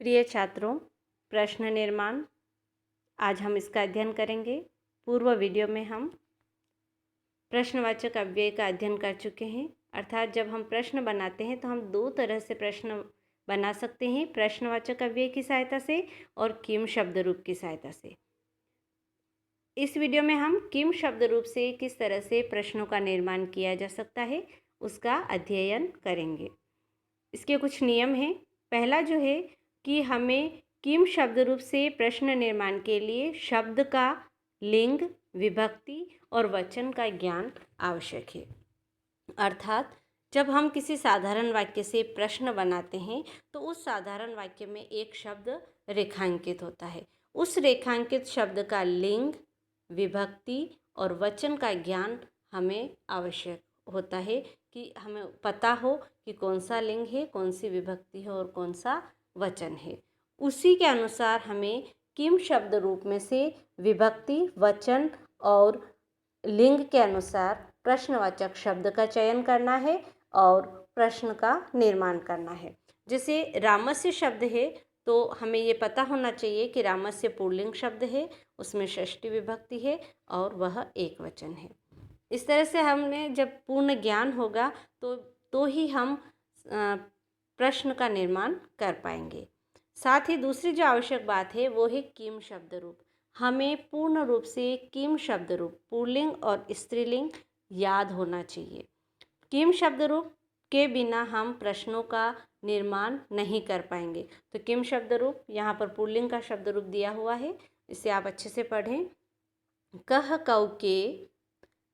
प्रिय छात्रों, प्रश्न निर्माण आज हम इसका अध्ययन करेंगे। पूर्व वीडियो में हम प्रश्नवाचक अव्यय का अध्ययन कर चुके हैं। अर्थात जब हम प्रश्न बनाते हैं तो हम दो तरह से प्रश्न बना सकते हैं, प्रश्नवाचक अव्यय की सहायता से और किम शब्द रूप की सहायता से। इस वीडियो में हम किम शब्द रूप से किस तरह से प्रश्नों का निर्माण किया जा सकता है उसका अध्ययन करेंगे। इसके कुछ नियम हैं। पहला जो है कि हमें किम शब्द रूप से प्रश्न निर्माण के लिए शब्द का लिंग, विभक्ति और वचन का ज्ञान आवश्यक है। अर्थात जब हम किसी साधारण वाक्य से प्रश्न बनाते हैं तो उस साधारण वाक्य में एक शब्द रेखांकित होता है। उस रेखांकित शब्द का लिंग, विभक्ति और वचन का ज्ञान हमें आवश्यक होता है कि हमें पता हो कि कौन सा लिंग है, कौन सी विभक्ति है और कौन सा वचन है। उसी के अनुसार हमें किम शब्द रूप में से विभक्ति, वचन और लिंग के अनुसार प्रश्नवाचक शब्द का चयन करना है और प्रश्न का निर्माण करना है। जैसे रामस्य शब्द है तो हमें ये पता होना चाहिए कि रामस्य पुल्लिंग शब्द है, उसमें षष्ठी विभक्ति है और वह एक वचन है। इस तरह से हमने जब पूर्ण ज्ञान होगा तो ही हम प्रश्न का निर्माण कर पाएंगे। साथ ही दूसरी जो आवश्यक बात है वो है किम शब्द रूप। हमें पूर्ण रूप से किम शब्द रूप, पुल्लिंग और स्त्रीलिंग याद होना चाहिए। किम शब्द रूप के बिना हम प्रश्नों का निर्माण नहीं कर पाएंगे। तो किम शब्द रूप, यहाँ पर पुल्लिंग का शब्द रूप दिया हुआ है, इसे आप अच्छे से पढ़ें। कह कौ के,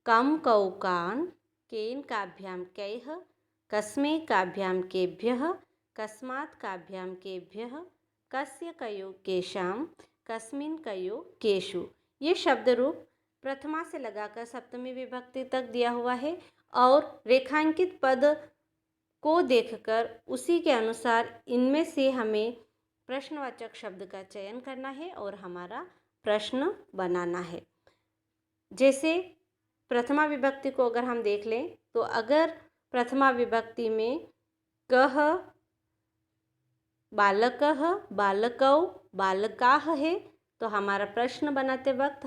कम कौ कान, केन काभ्याम कैः, कस्मै काभ्याम केभ्यः, कस्मात् काभ्याम केभ्यः, कस्य कयो केशाम, कस्मिन् कयो केषु। ये शब्द रूप प्रथमा से लगाकर सप्तमी विभक्ति तक दिया हुआ है और रेखांकित पद को देखकर उसी के अनुसार इनमें से हमें प्रश्नवाचक शब्द का चयन करना है और हमारा प्रश्न बनाना है। जैसे प्रथमा विभक्ति को अगर हम देख लें तो अगर प्रथमा विभक्ति में कह, बालकः, बालकौ, बालकाः है तो हमारा प्रश्न बनाते वक्त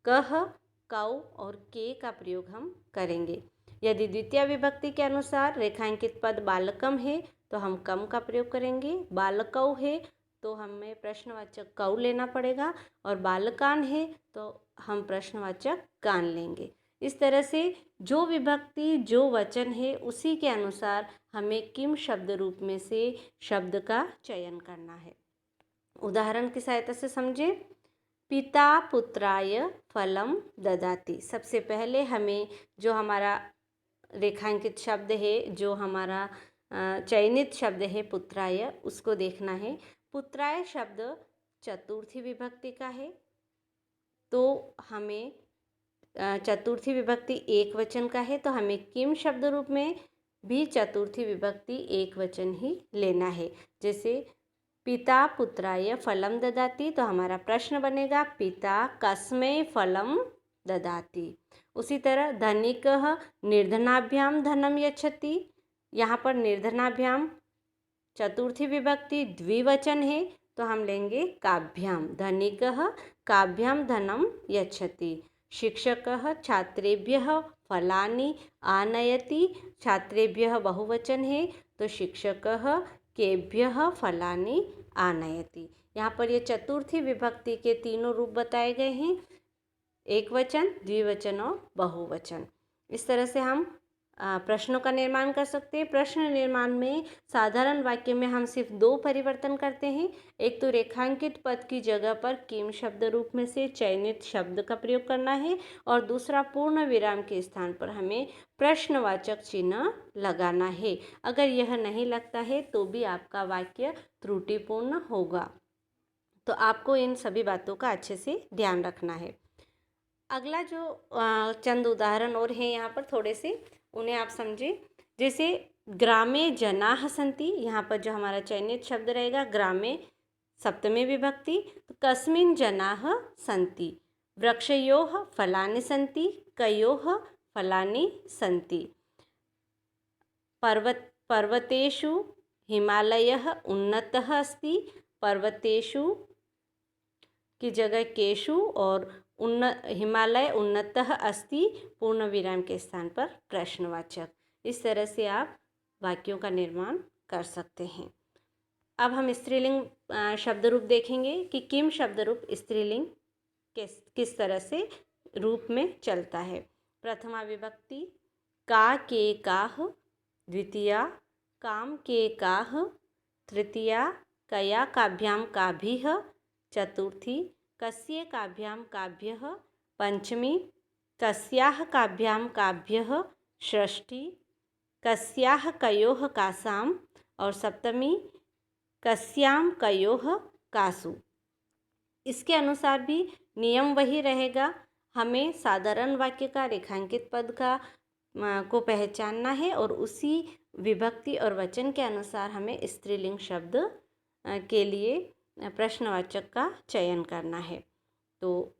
कह, कौ और के का प्रयोग हम करेंगे। यदि द्वितीय विभक्ति के अनुसार रेखांकित पद बालकम है तो हम कम का प्रयोग करेंगे। बालकौ है तो हमें प्रश्नवाचक कौ लेना पड़ेगा और बालकान है तो हम प्रश्नवाचक कान लेंगे। इस तरह से जो विभक्ति, जो वचन है उसी के अनुसार हमें किम शब्द रूप में से शब्द का चयन करना है। उदाहरण की सहायता से समझे। पिता पुत्राय फलम ददाति। सबसे पहले हमें जो हमारा रेखांकित शब्द है, जो हमारा चयनित शब्द है पुत्राय, उसको देखना है। पुत्राय शब्द चतुर्थी विभक्ति का है तो हमें चतुर्थी विभक्ति एक वचन का है तो हमें किम शब्द रूप में भी चतुर्थी विभक्ति एक वचन ही लेना है। जैसे पिता पुत्राय फलम ददाति तो हमारा प्रश्न बनेगा पिता कस्मै फलम ददाति। उसी तरह धनिकः निर्धनाभ्याम धनम यच्छति। यहाँ पर निर्धनाभ्याम चतुर्थी विभक्ति द्विवचन है तो हम लेंगे काभ्याम। धनिकः काभ्याम धनम यच्छति। शिक्षकः छात्रेभ्यः फलानि आनयति। छात्रेभ्यः बहुवचन है तो शिक्षकः केभ्यः फलानि आनयति। यहाँ पर ये चतुर्थी विभक्ति के तीनों रूप बताए गए हैं, एक वचन, द्विवचन और बहुवचन। इस तरह से हम प्रश्नों का निर्माण कर सकते हैं। प्रश्न निर्माण में साधारण वाक्य में हम सिर्फ दो परिवर्तन करते हैं। एक तो रेखांकित पद की जगह पर किम शब्द रूप में से चयनित शब्द का प्रयोग करना है और दूसरा पूर्ण विराम के स्थान पर हमें प्रश्नवाचक चिन्ह लगाना है। अगर यह नहीं लगता है तो भी आपका वाक्य त्रुटिपूर्ण होगा। तो आपको इन सभी बातों का अच्छे से ध्यान रखना है। अगला जो चंद उदाहरण और हैं यहाँ पर, थोड़े से उन्हें आप समझें। जैसे ग्रामे जनाः सन्ति, यहाँ पर जो हमारा चयनित शब्द रहेगा ग्रामे सप्तमी विभक्ति, तो कस्मिन् जनाः सन्ति। वृक्षयोः फलानि सन्ति, कयोः फलानि सन्ति। पर्वतेषु हिमालयः उन्नतः अस्ति, पर्वतेषु की जगह केषु और हिमालय उन्नतः अस्ति पूर्ण विराम के स्थान पर प्रश्नवाचक। इस तरह से आप वाक्यों का निर्माण कर सकते हैं। अब हम स्त्रीलिंग शब्द रूप देखेंगे कि किम शब्द रूप स्त्रीलिंग किस तरह से रूप में चलता है। प्रथमा विभक्ति का के काह, द्वितीया काम के काह, तृतीया कया काभ्याम काभिः, चतुर्थी कस्य काभ्याम काभ्यः, पंचमी कस्याः काभ्याम काभ्यः, षष्ठी कस्याः कयोः कासाम और सप्तमी कस्याम कयोः कासु। इसके अनुसार भी नियम वही रहेगा। हमें साधारण वाक्य का रेखांकित पद का को पहचानना है और उसी विभक्ति और वचन के अनुसार हमें स्त्रीलिंग शब्द के लिए प्रश्नवाचक का चयन करना है। तो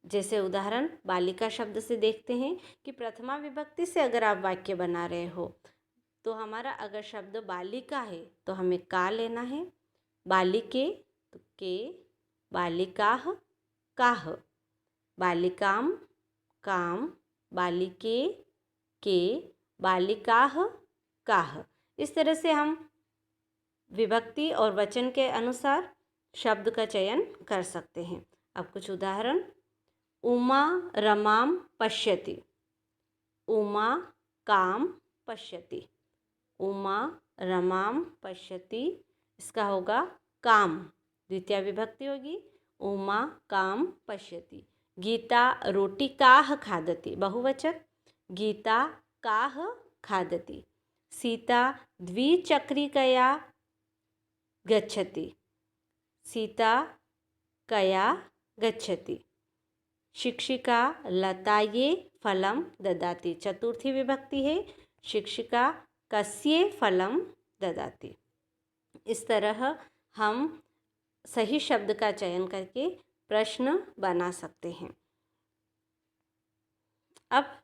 जैसे उदाहरण बालिका शब्द से देखते हैं कि प्रथमा विभक्ति से अगर आप वाक्य बना रहे हो तो हमारा अगर शब्द बालिका है तो हमें का लेना है, बालिके तो के, बालिकाः काः, बालिकाम काम, बालिके के, बालिकाः काः। इस तरह से हम विभक्ति और वचन के अनुसार शब्द का चयन कर सकते हैं। अब कुछ उदाहरण, उमा रमाम पश्यति, उमा काम पश्यति, उमा रमाम पश्यति, इसका होगा काम, द्वितीय विभक्ति होगी उमा काम पश्यति। गीता रोटिकाः खादति, बहुवचन, गीता काः खादति। सीता द्विचक्रिकया गच्छति, सीता कया गच्छति। शिक्षिका लतायै फलं ददाति, चतुर्थी विभक्ति है, शिक्षिका कस्यै फलं ददाति। इस तरह हम सही शब्द का चयन करके प्रश्न बना सकते हैं। अब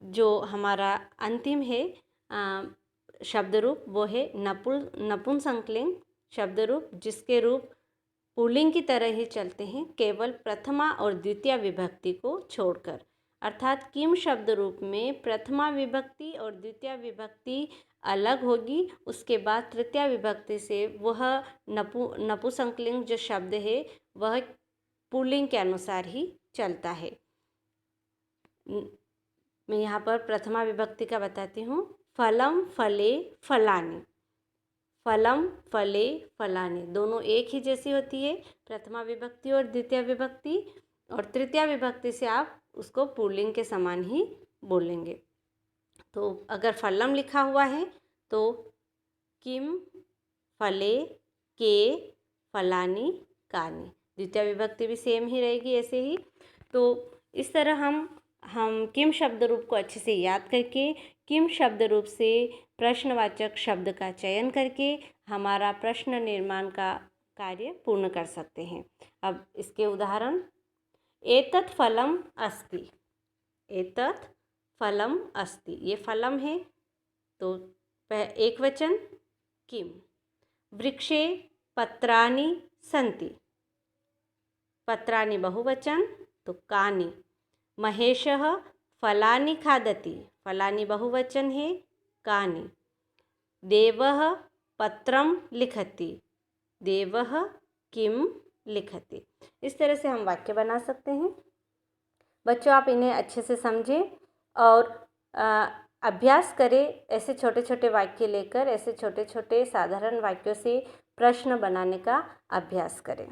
जो हमारा अंतिम है शब्द रूप वो है नपुंसकलिंग शब्द रूप, जिसके रूप पुल्लिंग की तरह ही चलते हैं केवल प्रथमा और द्वितीय विभक्ति को छोड़कर। अर्थात किम शब्द रूप में प्रथमा विभक्ति और द्वितीय विभक्ति अलग होगी, उसके बाद तृतीय विभक्ति से वह नपुंसकलिंग जो शब्द है वह पुल्लिंग के अनुसार ही चलता है। मैं यहाँ पर प्रथमा विभक्ति का बताती हूँ। फलम फले फलानि, फलम फले फलानि दोनों एक ही जैसी होती है, प्रथमा विभक्ति और द्वितीय विभक्ति, और तृतीय विभक्ति से आप उसको पुल्लिंग के समान ही बोलेंगे। तो अगर फलम लिखा हुआ है तो किम फले के फलानि कानि, द्वितीय विभक्ति भी सेम ही रहेगी ऐसे ही। तो इस तरह हम किम शब्द रूप को अच्छे से याद करके किम शब्द रूप से प्रश्नवाचक शब्द का चयन करके हमारा प्रश्न निर्माण का कार्य पूर्ण कर सकते हैं। अब इसके उदाहरण, एतत् फलम अस्ति, एतत् फलम अस्ति, ये फलम है तो एक वचन किम। वृक्षे पत्राणि सन्ति, पत्राणि बहुवचन तो कानि। महेशः फलानि खादति, फलानि बहुवचन है कानि। देवः पत्रं लिखति, देवः किम लिखति। इस तरह से हम वाक्य बना सकते हैं। बच्चों आप इन्हें अच्छे से समझें और अभ्यास करें। ऐसे छोटे छोटे वाक्य लेकर ऐसे छोटे छोटे साधारण वाक्यों से प्रश्न बनाने का अभ्यास करें।